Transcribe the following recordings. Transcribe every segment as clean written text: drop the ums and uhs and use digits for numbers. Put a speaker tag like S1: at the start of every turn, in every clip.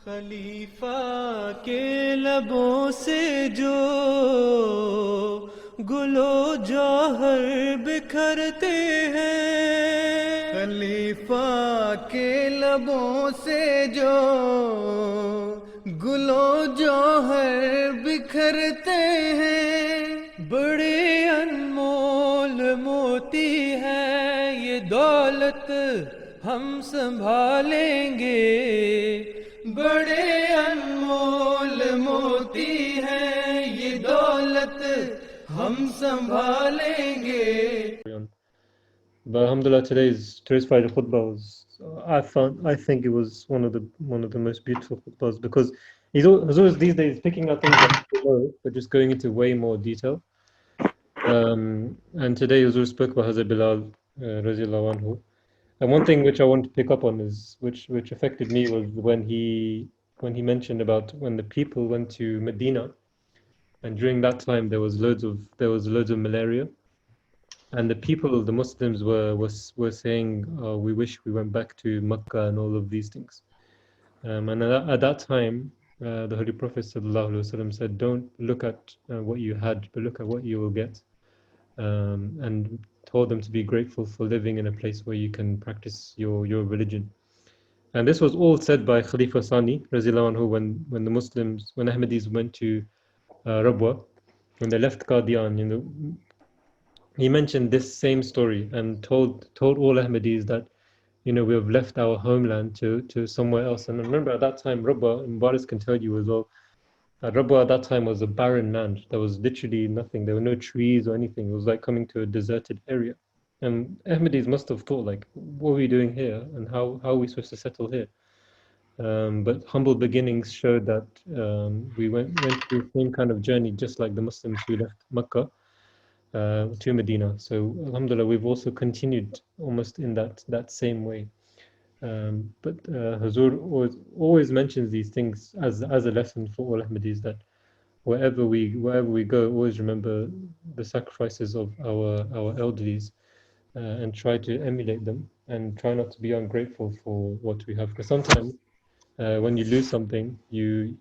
S1: खलीफा के लबों से जो गुलो जौहर बिखरते हैं, खलीफा के लबों से जो गुलो जौहर बिखरते हैं, बड़े अनमोल मोती है ये दौलत हम संभालेंगे, बड़े अनमोल मोती हैं ये दौलत हम संभालेंगे.
S2: But alhamdulillah, today's Friday khutbah was, I think it was one of the most beautiful khutbahs, because he's always these days picking up things that people know, but just going into way more detail. And today Huzur spoke about Hazrat Bilal, radiallahu anhu. And one thing which I want to pick up on is, which affected me, was when he mentioned about when the people went to Medina, and during that time there was loads of malaria, and the people, the Muslims, were saying, we wish we went back to Mecca and all of these things. And at that time, the Holy Prophet ﷺ said, don't look at what you had, but look at what you will get. And told them to be grateful for living in a place where you can practice your religion. And this was all said by Khalifa Sani, Razillah anhu, when the Muslims, when Ahmadis went to Rabwa, when they left Qadian, he mentioned this same story and told all Ahmadis that, we have left our homeland to somewhere else. And remember, at that time, Rabwa, and Baris can tell you as well, Rabwa at that time was a barren land. There was literally nothing. There were no trees or anything. It was like coming to a deserted area. And Ahmadis must have thought, like, what are we doing here? And how are we supposed to settle here? But humble beginnings showed that we went through the same kind of journey, just like the Muslims who left Mecca to Medina. So Alhamdulillah, we've also continued almost in that same way. But Hazur always mentions these things as a lesson for all Ahmadis, that wherever we go, always remember the sacrifices of our elderlies, and try to emulate them, and try not to be ungrateful for what we have. Because sometimes when you lose something, you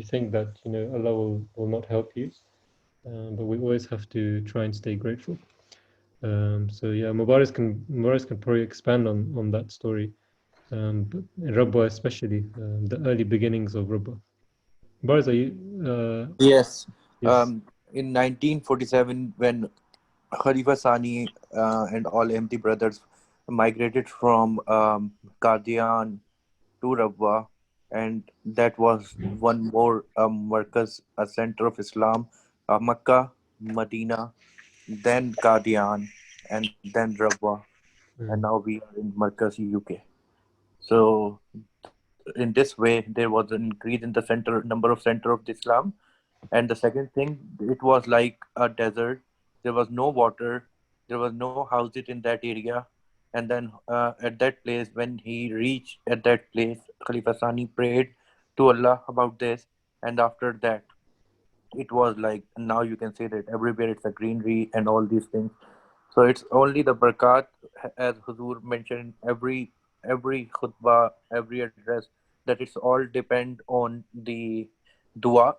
S2: think that Allah will not help you, but we always have to try and stay grateful. So yeah, Mubarak can probably expand on that story, but in Rabba especially, the early beginnings of Rabba. Mubarak, are you?
S3: Yes.
S2: Yes.
S3: In 1947, when Khalifa Sani and all Ahmadi brothers migrated from Qadian to Rabwa, and that was one more Markaz, a center of Islam, Makkah, Medina, then Qadian, and then Rabwa, and now we are in Markaz, UK. So in this way, there was an increase in the number of center of Islam. And the second thing, it was like a desert. There was no water. There was no houses in that area. And then at that place, when he reached at that place, Khalifa Sani prayed to Allah about this. And after that, it was like now you can say that everywhere it's a greenery and all these things. So it's only the barakat, as Huzur mentioned, every khutbah, every address, that it's all depend on the dua,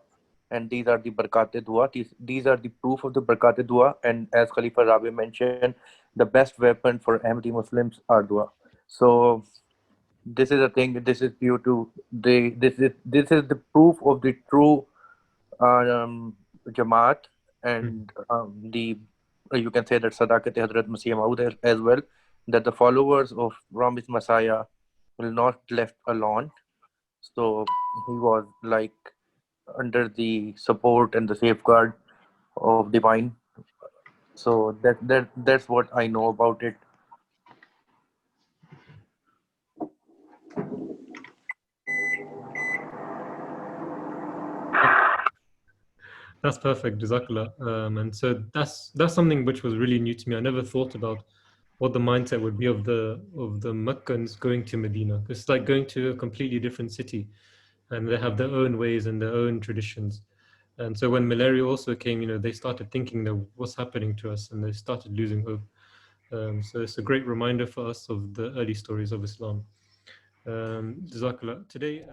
S3: and these are the barakat dua. These are the proof of the barakat dua, and as Khalifa Rabi mentioned, the best weapon for Ahmadi Muslims are dua. So this is a thing. This is due to the this is the proof of the true Jamaat, and the you can say that Sadakat Hazrat Masih Maud as well, that the followers of promised Messiah will not left alone. So he was like under the support and the safeguard of divine. So that's what I know about it.
S2: That's perfect, Jazakallah. And so that's something which was really new to me. I never thought about what the mindset would be of the Meccans going to Medina. It's like going to a completely different city, and they have their own ways and their own traditions. And so when malaria also came, they started thinking that what's happening to us, and they started losing hope. So it's a great reminder for us of the early stories of Islam. Jazakallah. Today.